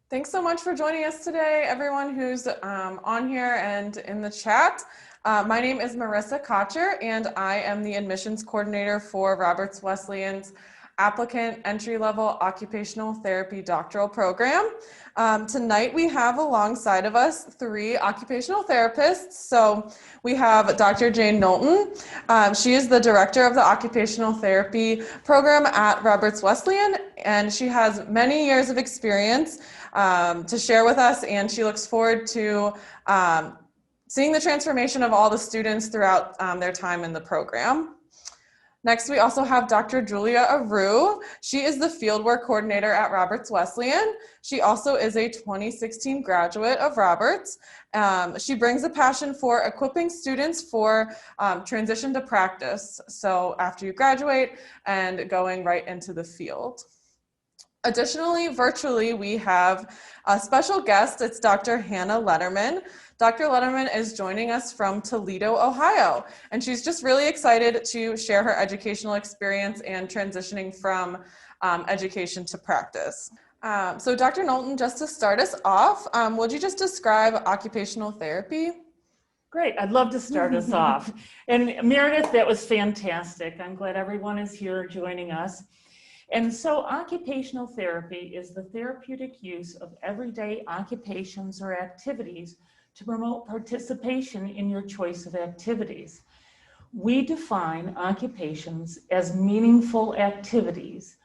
Thanks so much for joining us today, everyone who's on here and in the chat. My name is Marissa Kocher, and I am the admissions coordinator for Roberts Wesleyan's applicant entry-level occupational therapy doctoral program. Tonight we have alongside of us 3 occupational therapists. So we have Dr. Jane Knowlton. She is the director of the occupational therapy program at Roberts Wesleyan, and she has many years of experience to share with us, and she looks forward to seeing the transformation of all the students throughout their time in the program. Next, we also have Dr. Julia Aru. She is the fieldwork coordinator at Roberts Wesleyan. She also is a 2016 graduate of Roberts. She brings a passion for equipping students for transition to practice. So after you graduate and going right into the field. Additionally, virtually, we have a special guest. It's Dr. Hannah Letterman. Dr. Letterman is joining us from Toledo, Ohio, and she's just really excited to share her educational experience and transitioning from education to practice. So Dr. Knowlton, just to start us off, would you just describe occupational therapy? Great, I'd love to start us off. And Meredith, that was fantastic. I'm glad everyone is here joining us. And so occupational therapy is the therapeutic use of everyday occupations or activities to promote participation in your choice of activities. We define occupations as meaningful activities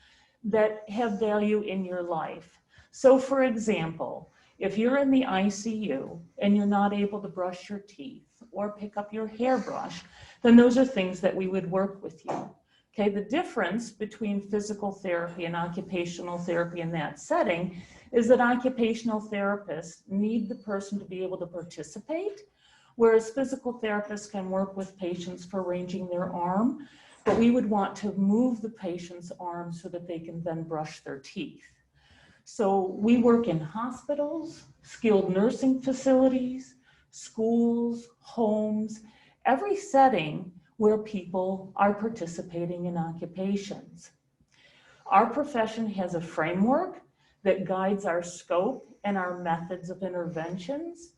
that have value in your life. So for example, if you're in the ICU and you're not able to brush your teeth or pick up your hairbrush, then those are things that we would work with you. Okay, the difference between physical therapy and occupational therapy in that setting is that occupational therapists need the person to be able to participate, whereas physical therapists can work with patients for arranging their arm, but we would want to move the patient's arm so that they can then brush their teeth. So we work in hospitals, skilled nursing facilities, schools, homes, every setting where people are participating in occupations. Our profession has a framework that guides our scope and our methods of interventions.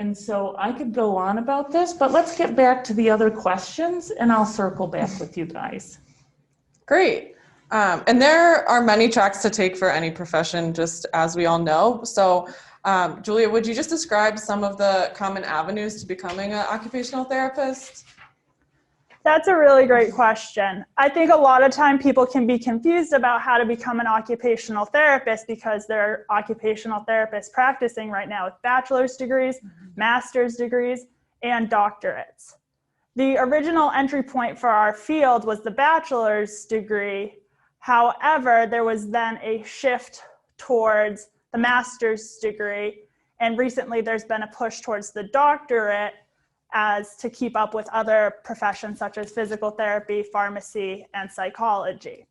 And so I could go on about this, but let's get back to the other questions and I'll circle back with you guys. Great. And there are many tracks to take for any profession, just as we all know. So Julia, would you just describe some of the common avenues to becoming an occupational therapist? That's a really great question. I think a lot of time people can be confused about how to become an occupational therapist because there are occupational therapists practicing right now with bachelor's degrees, master's degrees, and doctorates. The original entry point for our field was the bachelor's degree. However, there was then a shift towards the master's degree, and recently there's been a push towards the doctorate as to keep up with other professions such as physical therapy, pharmacy, and psychology.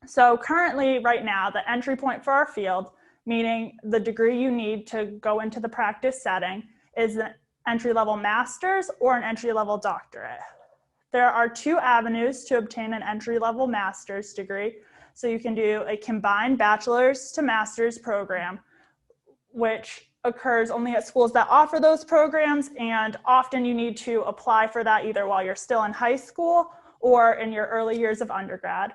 So currently, right now, the entry point for our field, meaning the degree you need to go into the practice setting, is an entry-level master's or an entry-level doctorate. There are 2 avenues to obtain an entry-level master's degree. So you can do a combined bachelor's to master's program, which occurs only at schools that offer those programs, and often you need to apply for that either while you're still in high school or in your early years of undergrad.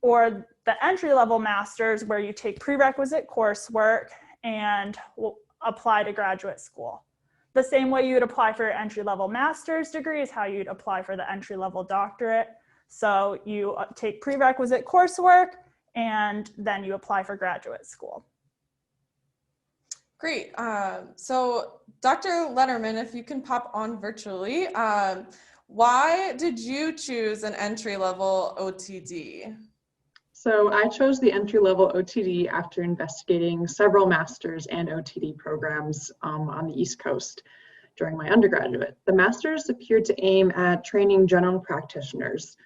Or the entry-level master's, where you take prerequisite coursework and will apply to graduate school. The same way you would apply for your entry-level master's degree is how you'd apply for the entry-level doctorate. So you take prerequisite coursework and then you apply for graduate school. Great. So Dr. Letterman, if you can pop on virtually, why did you choose an entry-level OTD? So I chose the entry-level OTD after investigating several master's and OTD programs on the East Coast during my undergraduate. The master's appeared to aim at training general practitioners,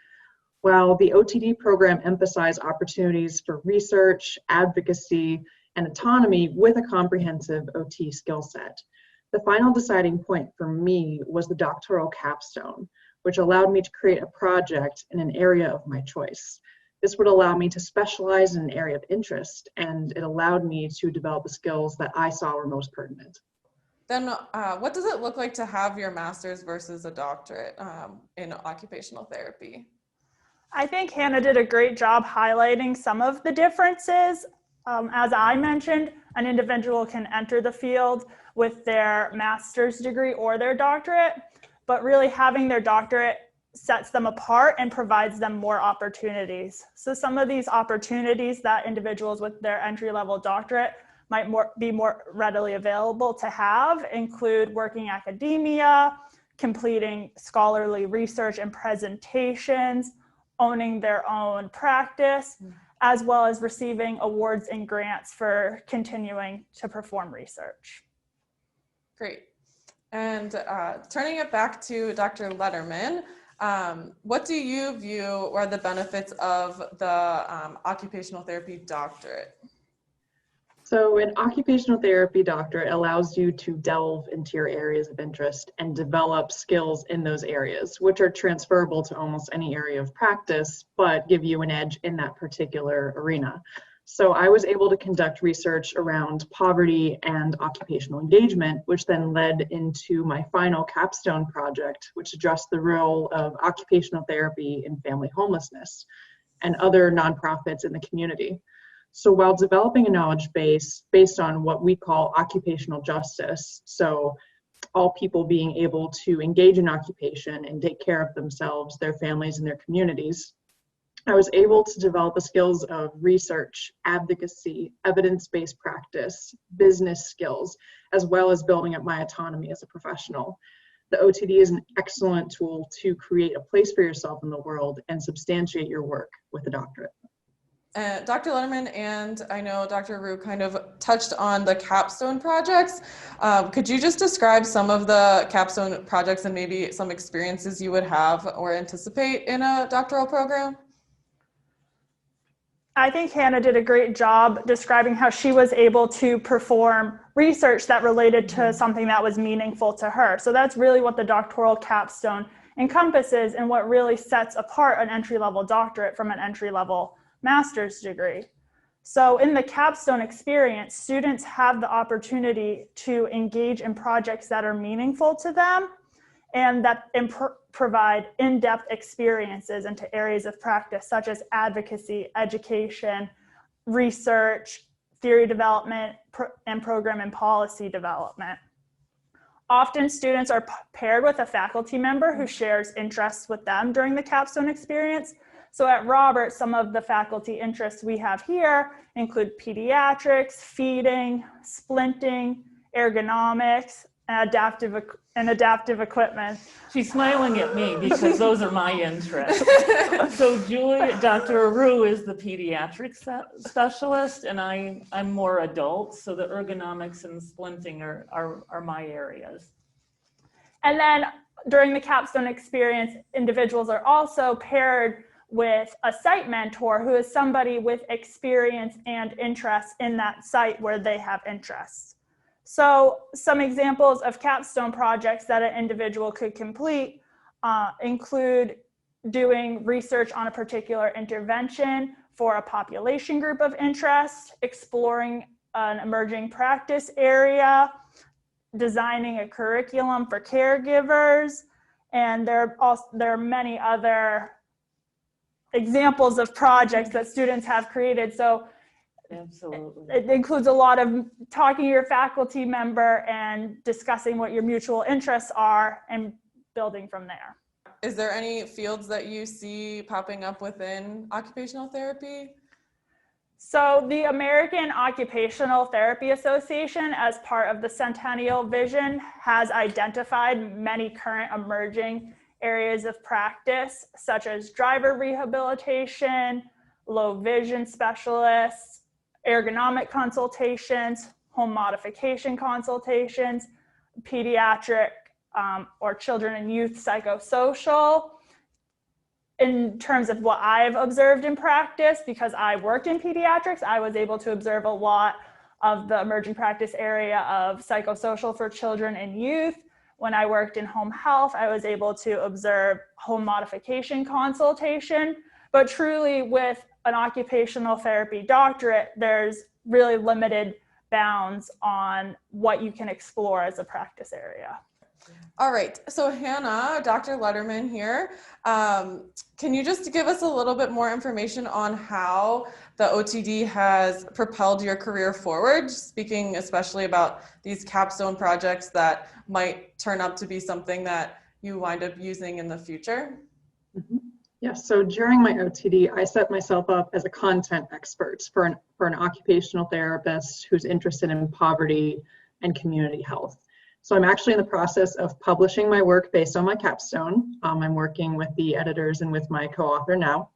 while the OTD program emphasized opportunities for research, advocacy, and autonomy with a comprehensive OT skill set. The final deciding point for me was the doctoral capstone, which allowed me to create a project in an area of my choice. This would allow me to specialize in an area of interest, and it allowed me to develop the skills that I saw were most pertinent. Then what does it look like to have your master's versus a doctorate in occupational therapy? I think Hannah did a great job highlighting some of the differences. As I mentioned, an individual can enter the field with their master's degree or their doctorate, but really having their doctorate sets them apart and provides them more opportunities. So some of these opportunities that individuals with their entry-level doctorate might be more readily available to have include working academia, completing scholarly research and presentations, owning their own practice, as well as receiving awards and grants for continuing to perform research. Great. And turning it back to Dr. Letterman, what do you view are the benefits of the occupational therapy doctorate? So an occupational therapy doctorate allows you to delve into your areas of interest and develop skills in those areas, which are transferable to almost any area of practice, but give you an edge in that particular arena. So I was able to conduct research around poverty and occupational engagement, which then led into my final capstone project, which addressed the role of occupational therapy in family homelessness and other nonprofits in the community. So while developing a knowledge base based on what we call occupational justice, so all people being able to engage in occupation and take care of themselves, their families, and their communities, I was able to develop the skills of research, advocacy, evidence-based practice, business skills, as well as building up my autonomy as a professional. The OTD is an excellent tool to create a place for yourself in the world and substantiate your work with a doctorate. Dr. Letterman and I know Dr. Rue kind of touched on the capstone projects. Could you just describe some of the capstone projects and maybe some experiences you would have or anticipate in a doctoral program? I think Hannah did a great job describing how she was able to perform research that related to something that was meaningful to her. So that's really what the doctoral capstone encompasses and what really sets apart an entry-level doctorate from an entry-level master's degree. So in the capstone experience, students have the opportunity to engage in projects that are meaningful to them and that provide in-depth experiences into areas of practice such as advocacy, education, research, theory development, and program and policy development. Often students are paired with a faculty member who shares interests with them during the capstone experience. So at Roberts, some of the faculty interests we have here include pediatrics, feeding, splinting, ergonomics, and adaptive equipment. She's smiling at me because those are my interests. So Dr. Rue is the pediatric specialist, and I'm more adult, so the ergonomics and splinting are my areas. And then during the capstone experience, individuals are also paired with a site mentor who is somebody with experience and interest in that site where they have interests. So some examples of capstone projects that an individual could complete include doing research on a particular intervention for a population group of interest, exploring an emerging practice area, designing a curriculum for caregivers, and there are many other examples of projects that students have created. So absolutely, it includes a lot of talking to your faculty member and discussing what your mutual interests are and building from there. Is there any fields that you see popping up within occupational therapy? So the American Occupational Therapy Association, as part of the Centennial Vision, has identified many current emerging areas of practice, such as driver rehabilitation, low vision specialists, ergonomic consultations, home modification consultations, pediatric or children and youth psychosocial. In terms of what I've observed in practice, because I worked in pediatrics, I was able to observe a lot of the emerging practice area of psychosocial for children and youth. When I worked in home health, I was able to observe home modification consultation. But truly with an occupational therapy doctorate, there's really limited bounds on what you can explore as a practice area. All right, so Hannah, Dr. Letterman here. Can you just give us a little bit more information on how the OTD has propelled your career forward, speaking especially about these capstone projects that might turn up to be something that you wind up using in the future? Mm-hmm. Yes, so during my OTD, I set myself up as a content expert for an occupational therapist who's interested in poverty and community health. So I'm actually in the process of publishing my work based on my capstone. I'm working with the editors and with my co-author now.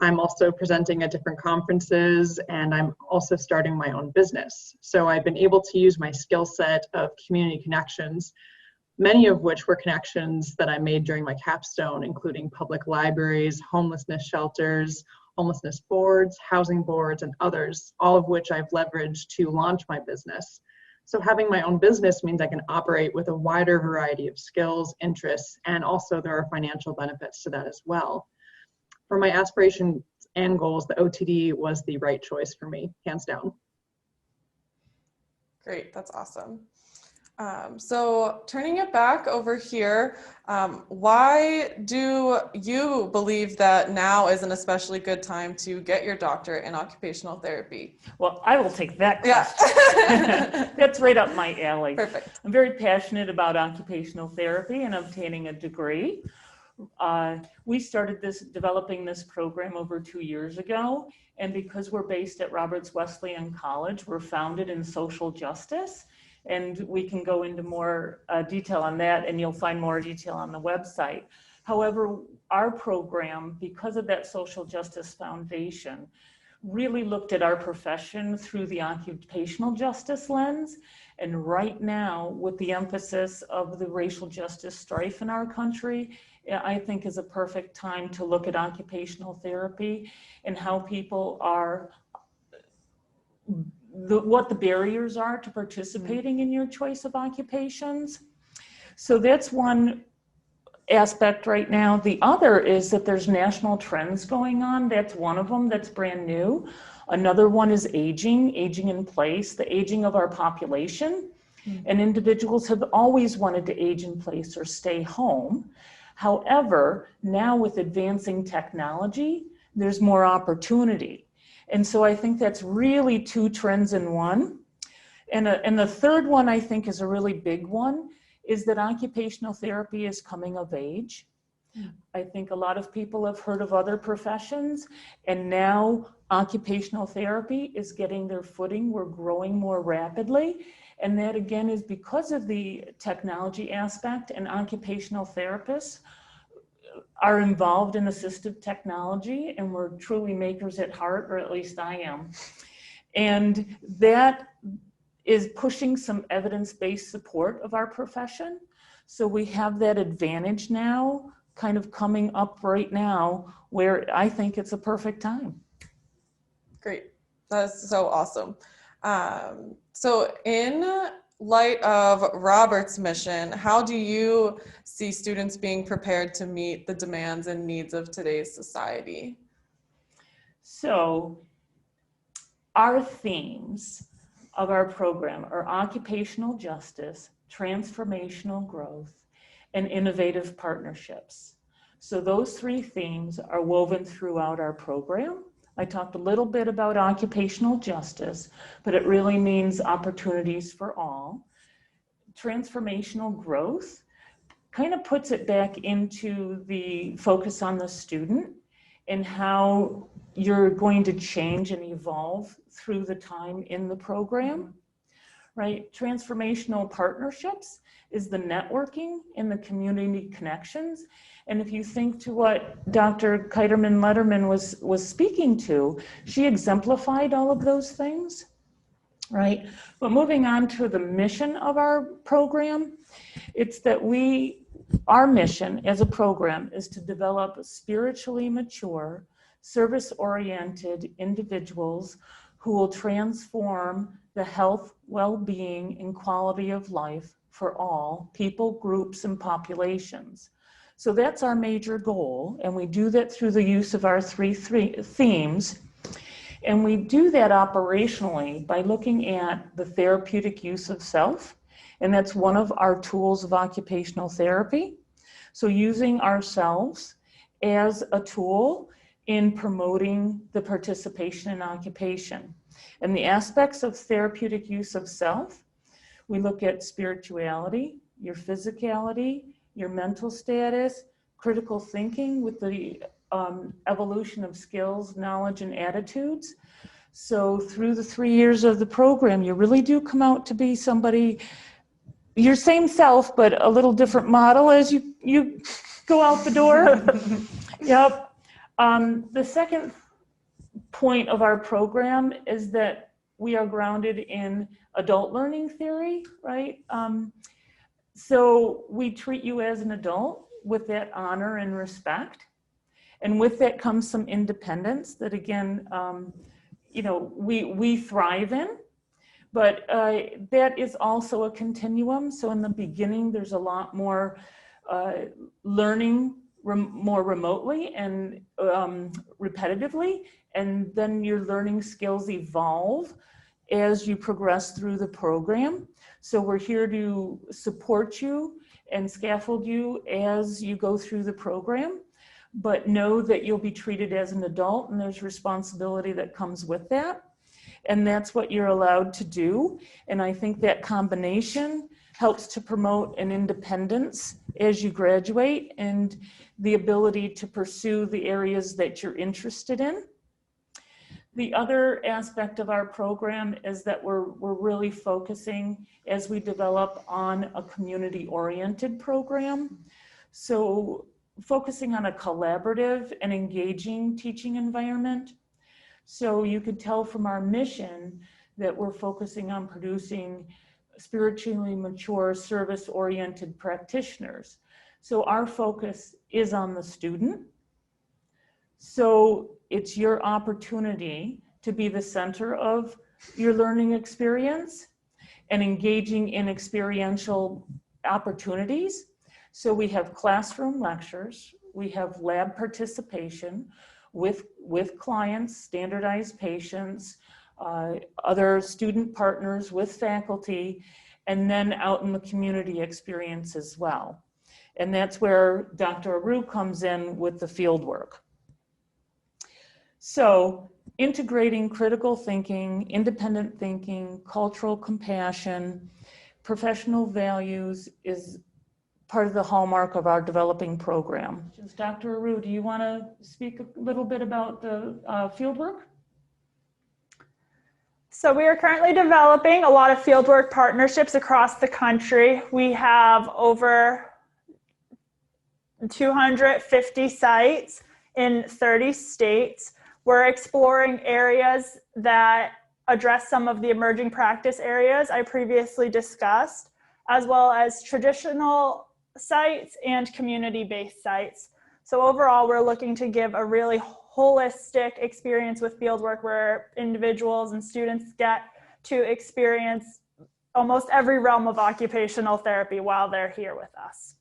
I'm also presenting at different conferences, and I'm also starting my own business. So I've been able to use my skill set of community connections, many of which were connections that I made during my capstone, including public libraries, homelessness shelters, homelessness boards, housing boards, and others, all of which I've leveraged to launch my business. So having my own business means I can operate with a wider variety of skills, interests, and also there are financial benefits to that as well. For my aspirations and goals, the OTD was the right choice for me, hands down. Great, that's awesome. So turning it back over here, why do you believe that now is an especially good time to get your doctorate in occupational therapy? Well, I will take that question. Yeah. That's right up my alley. Perfect. I'm very passionate about occupational therapy and obtaining a degree. We started developing this program over 2 years ago, and because we're based at Roberts Wesleyan College, we're founded in social justice, and we can go into more detail on that, and you'll find more detail on the website. However, our program, because of that social justice foundation, really looked at our profession through the occupational justice lens. And right now, with the emphasis of the racial justice strife in our country, I think is a perfect time to look at occupational therapy and how people are, what the barriers are to participating in your choice of occupations. So that's one aspect right now. The other is that there's national trends going on. That's one of them that's brand new. Another one is aging in place, the aging of our population. And individuals have always wanted to age in place or stay home. However, now with advancing technology, there's more opportunity. And so I think that's really two trends in one. And the third one I think is a really big one, is that occupational therapy is coming of age. I think a lot of people have heard of other professions, and now occupational therapy is getting their footing. We're growing more rapidly. And that again is because of the technology aspect, and occupational therapists are involved in assistive technology, and we're truly makers at heart, or at least I am. And that is pushing some evidence-based support of our profession. So we have that advantage now kind of coming up right now, where I think it's a perfect time. Great. That's so awesome. So in light of Robert's mission, how do you see students being prepared to meet the demands and needs of today's society? So our themes of our program are occupational justice, transformational growth, and innovative partnerships. So those three themes are woven throughout our program. I talked a little bit about occupational justice, but it really means opportunities for all. Transformational growth kind of puts it back into the focus on the student and how you're going to change and evolve through the time in the program, right? Transformational partnerships is the networking and the community connections. And if you think to what Dr. Kiterman-Letterman was speaking to, she exemplified all of those things, right? But moving on to the mission of our program, it's that our mission as a program is to develop spiritually mature, service-oriented individuals who will transform the health, well-being, and quality of life for all people, groups, and populations. So that's our major goal, and we do that through the use of our three themes. And we do that operationally by looking at the therapeutic use of self, and that's one of our tools of occupational therapy. So using ourselves as a tool in promoting the participation in occupation. And the aspects of therapeutic use of self, we look at spirituality, your physicality, your mental status, critical thinking with the evolution of skills, knowledge, and attitudes. So through the 3 years of the program, you really do come out to be somebody, your same self, but a little different model as you go out the door. Yep. The second point of our program is that we are grounded in adult learning theory, right? So we treat you as an adult with that honor and respect. And with that comes some independence that, again, you know, we thrive in. But that is also a continuum. So in the beginning, there's a lot more learning more remotely and repetitively. And then your learning skills evolve as you progress through the program. So we're here to support you and scaffold you as you go through the program, but know that you'll be treated as an adult and there's responsibility that comes with that. And that's what you're allowed to do. And I think that combination helps to promote an independence as you graduate and the ability to pursue the areas that you're interested in. The other aspect of our program is that we're really focusing as we develop on a community-oriented program. So focusing on a collaborative and engaging teaching environment. So you could tell from our mission that we're focusing on producing spiritually mature, service-oriented practitioners. So our focus is on the student. So it's your opportunity to be the center of your learning experience and engaging in experiential opportunities. So we have classroom lectures, we have lab participation with clients, standardized patients, other student partners with faculty, and then out in the community experience as well. And that's where Dr. Aru comes in with the field work. So integrating critical thinking, independent thinking, cultural compassion, professional values is part of the hallmark of our developing program. Dr. Aru, do you want to speak a little bit about the field work? So we are currently developing a lot of fieldwork partnerships across the country. We have over 250 sites in 30 states. We're exploring areas that address some of the emerging practice areas I previously discussed, as well as traditional sites and community-based sites. So overall, we're looking to give a really holistic experience with fieldwork where individuals and students get to experience almost every realm of occupational therapy while they're here with us.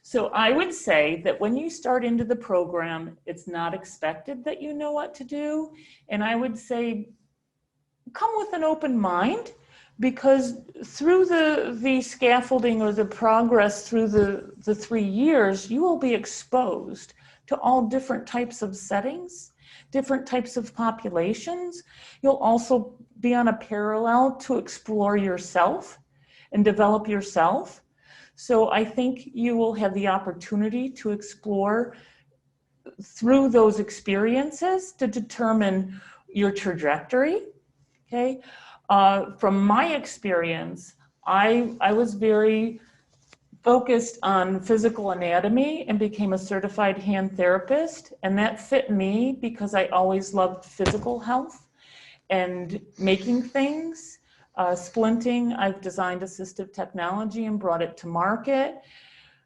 So I would say that when you start into the program, it's not expected that you know what to do. And I would say, come with an open mind, because through the scaffolding or the progress through the 3 years, you will be exposed to all different types of settings, different types of populations. You'll also be on a parallel to explore yourself and develop yourself. So I think you will have the opportunity to explore through those experiences to determine your trajectory, okay? From my experience, I was very focused on physical anatomy and became a certified hand therapist, and that fit me because I always loved physical health and making things. Splinting, I've designed assistive technology and brought it to market.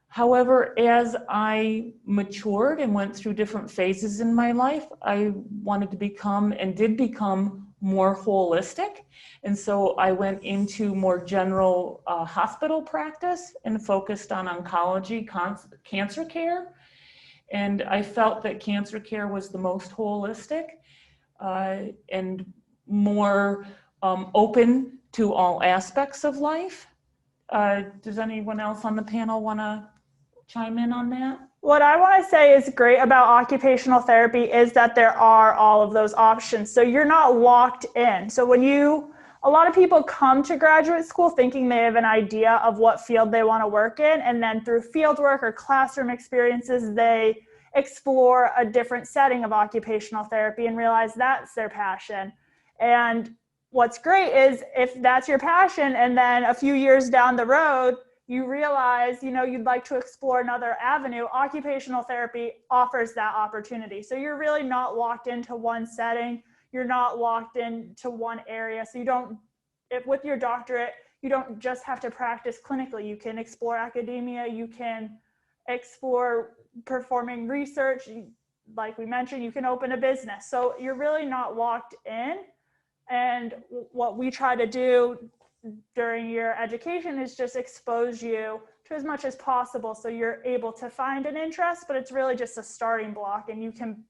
However, as I matured and went through different phases in my life, I wanted to become and did become more holistic. And so I went into more general hospital practice and focused on oncology, cancer care. And I felt that cancer care was the most holistic and more open to all aspects of life. Does anyone else on the panel want to chime in on that? What I want to say is great about occupational therapy is that there are all of those options. So you're not locked in. So a lot of people come to graduate school thinking they have an idea of what field they want to work in, and then through field work or classroom experiences, they explore a different setting of occupational therapy and realize that's their passion. And what's great is if that's your passion and then a few years down the road, you realize, you'd like to explore another avenue, occupational therapy offers that opportunity. So you're really not locked into one setting. You're not locked into one area. So with your doctorate, you don't just have to practice clinically. You can explore academia. You can explore performing research. Like we mentioned, you can open a business. So you're really not locked in. And what we try to do during your education is just expose you to as much as possible so you're able to find an interest, but it's really just a starting block, and you can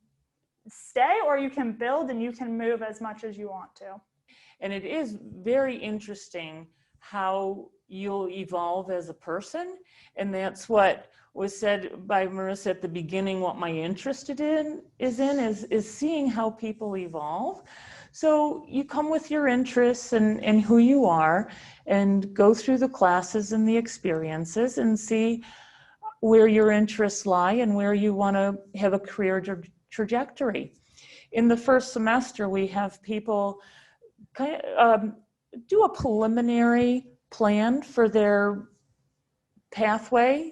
stay or you can build and you can move as much as you want to. And it is very interesting how you'll evolve as a person. And that's what was said by Marissa at the beginning. What my interest is seeing how people evolve. So you come with your interests and who you are, and go through the classes and the experiences and see where your interests lie and where you want to have a career trajectory. In the first semester, we have people do a preliminary plan for their pathway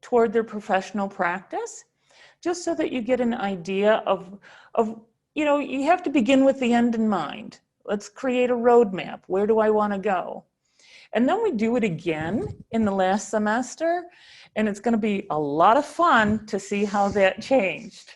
toward their professional practice, just so that you get an idea of you have to begin with the end in mind. Let's create a roadmap. Where do I want to go? And then we do it again in the last semester, and it's going to be a lot of fun to see how that changed.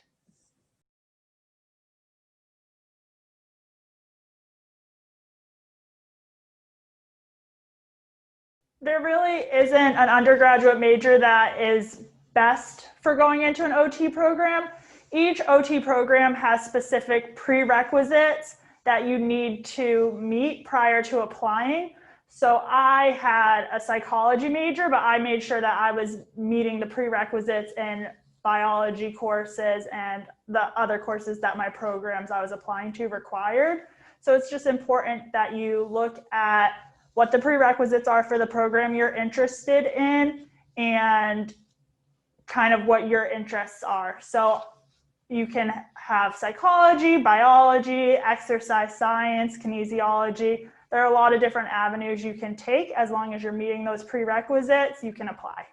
There really isn't an undergraduate major that is best for going into an OT program. Each OT program has specific prerequisites that you need to meet prior to applying. So I had a psychology major, but I made sure that I was meeting the prerequisites in biology courses and the other courses that my programs I was applying to required. So it's just important that you look at what the prerequisites are for the program you're interested in and kind of what your interests are. So you can have psychology, biology, exercise science, kinesiology. There are a lot of different avenues you can take. As long as you're meeting those prerequisites, you can apply.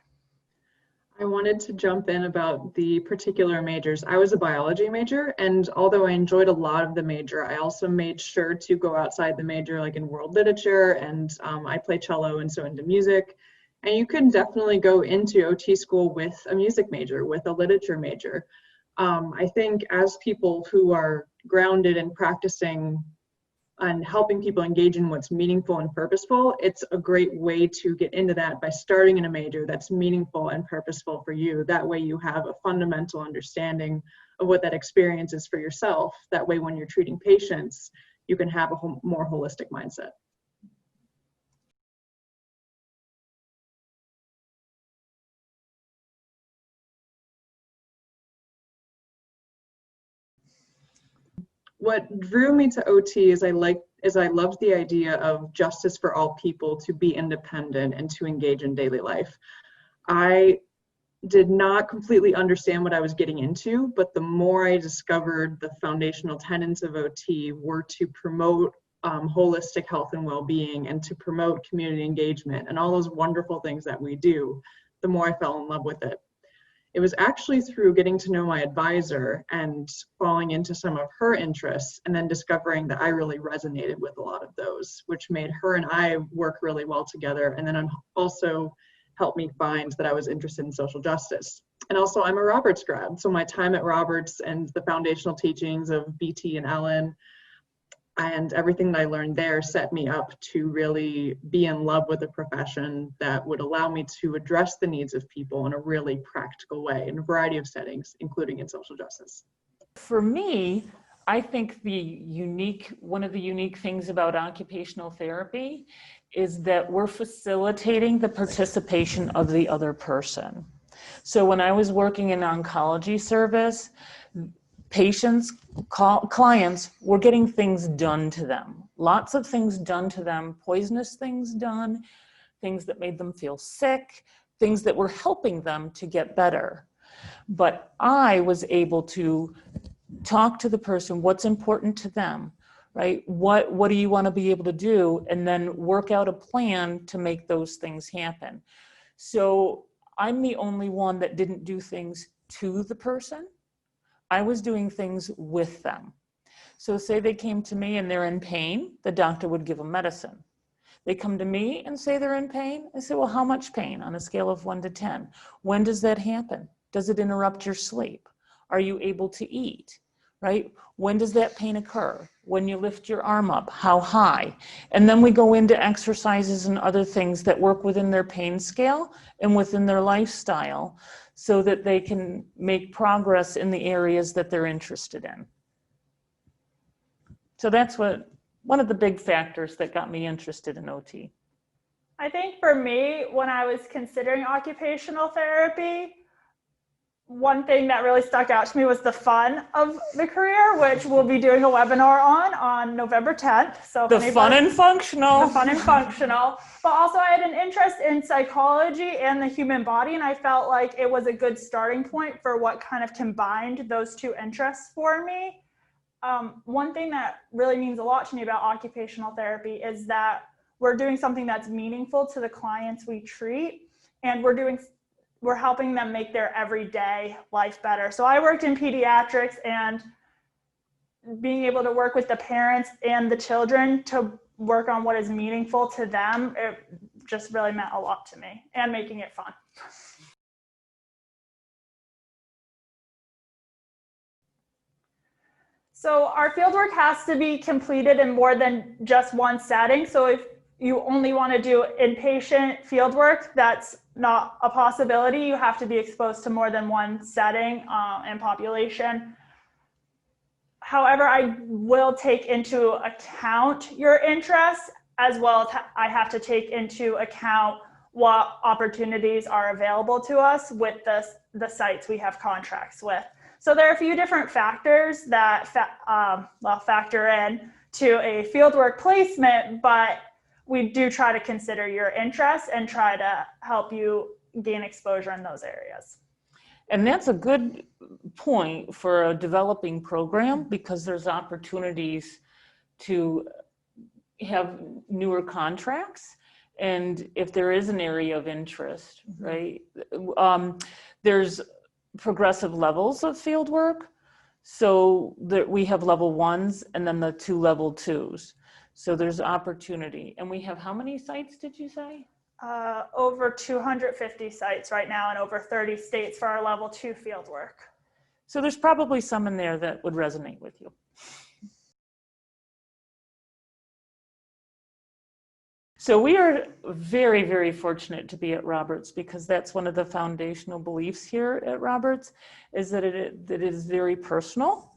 I wanted to jump in about the particular majors. I was a biology major, and although I enjoyed a lot of the major, I also made sure to go outside the major, like in world literature, and I play cello and so into music. And you can definitely go into OT school with a music major, with a literature major. I think as people who are grounded in practicing and helping people engage in what's meaningful and purposeful, it's a great way to get into that by starting in a major that's meaningful and purposeful for you. That way you have a fundamental understanding of what that experience is for yourself. That way when you're treating patients, you can have a more holistic mindset. What drew me to OT is I loved the idea of justice for all people, to be independent and to engage in daily life. I did not completely understand what I was getting into, but the more I discovered the foundational tenets of OT were to promote holistic health and well-being and to promote community engagement and all those wonderful things that we do, the more I fell in love with it. It was actually through getting to know my advisor and falling into some of her interests and then discovering that I really resonated with a lot of those, which made her and I work really well together. And then also helped me find that I was interested in social justice. And also I'm a Roberts grad. So my time at Roberts and the foundational teachings of BT and Ellen And everything that I learned there set me up to really be in love with a profession that would allow me to address the needs of people in a really practical way in a variety of settings, including in social justice. For me, I think one of the unique things about occupational therapy is that we're facilitating the participation of the other person. So when I was working in oncology service, patients, clients were getting things done to them. Lots of things done to them, poisonous things done, things that made them feel sick, things that were helping them to get better. But I was able to talk to the person, what's important to them, right? What do you want to be able to do? And then work out a plan to make those things happen. So I'm the only one that didn't do things to the person. I was doing things with them. So say they came to me and they're in pain, the doctor would give them medicine. They come to me and say they're in pain. I say, well, how much pain on a scale of 1 to 10? When does that happen? Does it interrupt your sleep? Are you able to eat, right? When does that pain occur? When you lift your arm up, how high? And then we go into exercises and other things that work within their pain scale and within their lifestyle so that they can make progress in the areas that they're interested in. So that's one of the big factors that got me interested in OT. I think for me, when I was considering occupational therapy, one thing that really stuck out to me was the fun of the career, which we'll be doing a webinar on November 10th. So the fun and functional. The fun and functional. But also I had an interest in psychology and the human body, and I felt like it was a good starting point for what kind of combined those two interests for me. One thing that really means a lot to me about occupational therapy is that we're doing something that's meaningful to the clients we treat, and we're helping them make their everyday life better. So I worked in pediatrics, and being able to work with the parents and the children to work on what is meaningful to them, it just really meant a lot to me, and making it fun. So our fieldwork has to be completed in more than just one setting. So if you only want to do inpatient fieldwork, that's not a possibility. You have to be exposed to more than one setting and population. However, I will take into account your interests, as well as I have to take into account what opportunities are available to us with the sites we have contracts with. So there are a few different factors that factor in to a fieldwork placement, but we do try to consider your interests and try to help you gain exposure in those areas. And that's a good point for a developing program, because there's opportunities to have newer contracts. And if there is an area of interest, right? There's progressive levels of field work. So that we have level 1s and then the 2 level 2s. So there's opportunity. And we have how many sites, did you say? Over 250 sites right now in over 30 states for our level 2 field work. So there's probably some in there that would resonate with you. So we are very, very fortunate to be at Roberts, because that's one of the foundational beliefs here at Roberts, is that it is very personal.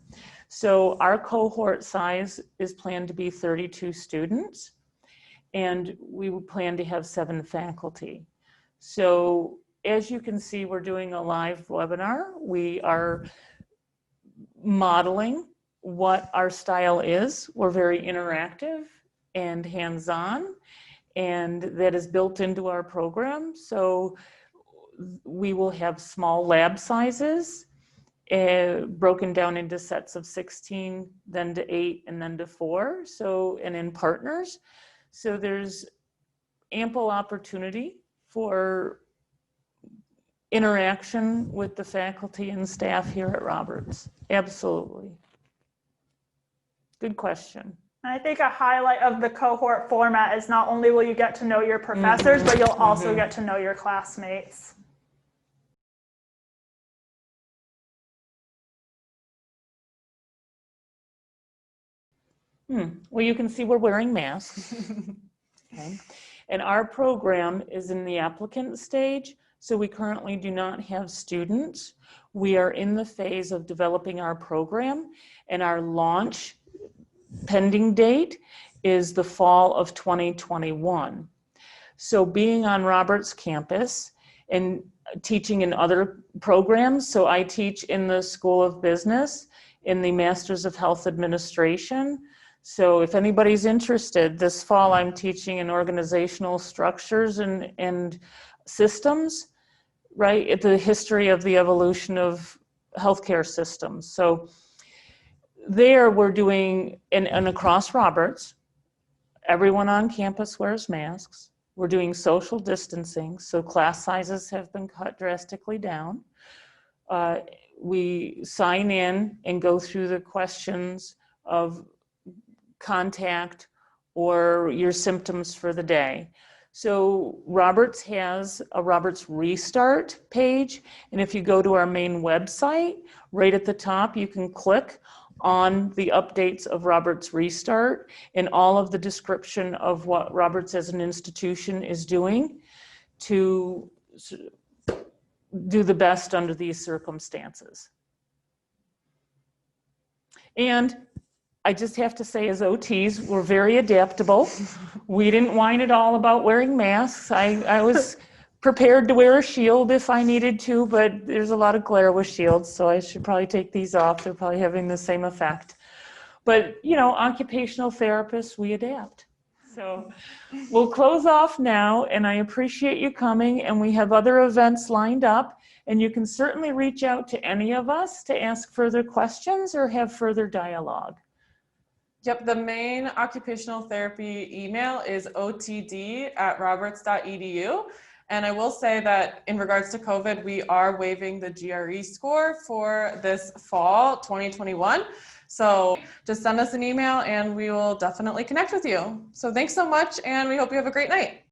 So our cohort size is planned to be 32 students, and we plan to have 7 faculty. So as you can see, we're doing a live webinar. We are modeling what our style is. We're very interactive and hands-on, and that is built into our program. So we will have small lab sizes broken down into sets of 16, then to 8, and then to 4. So, and in partners. So there's ample opportunity for interaction with the faculty and staff here at Roberts. Absolutely. Good question. I think a highlight of the cohort format is not only will you get to know your professors, but you'll also get to know your classmates. Well, you can see we're wearing masks. Okay. And our program is in the applicant stage, so we currently do not have students. We are in the phase of developing our program, and our launch pending date is the fall of 2021. So being on Roberts campus and teaching in other programs, so I teach in the School of Business, in the Masters of Health Administration. So if anybody's interested, this fall I'm teaching in organizational structures and systems, right? The history of the evolution of healthcare systems. So there we're doing, and across Roberts, everyone on campus wears masks. We're doing social distancing, so class sizes have been cut drastically down. We sign in and go through the questions of contact or your symptoms for the day. So Roberts has a Roberts Restart page, and if you go to our main website, right at the top, you can click on the updates of Roberts Restart and all of the description of what Roberts as an institution is doing to do the best under these circumstances. And I just have to say, as OTs, we're very adaptable. We didn't whine at all about wearing masks. I was prepared to wear a shield if I needed to, but there's a lot of glare with shields, so I should probably take these off. They're probably having the same effect. But, you know, occupational therapists, we adapt. So we'll close off now, and I appreciate you coming, and we have other events lined up, and you can certainly reach out to any of us to ask further questions or have further dialogue. Yep, the main occupational therapy email is otd@roberts.edu. And I will say that in regards to COVID, we are waiving the GRE score for this fall 2021. So just send us an email and we will definitely connect with you. So thanks so much, and we hope you have a great night.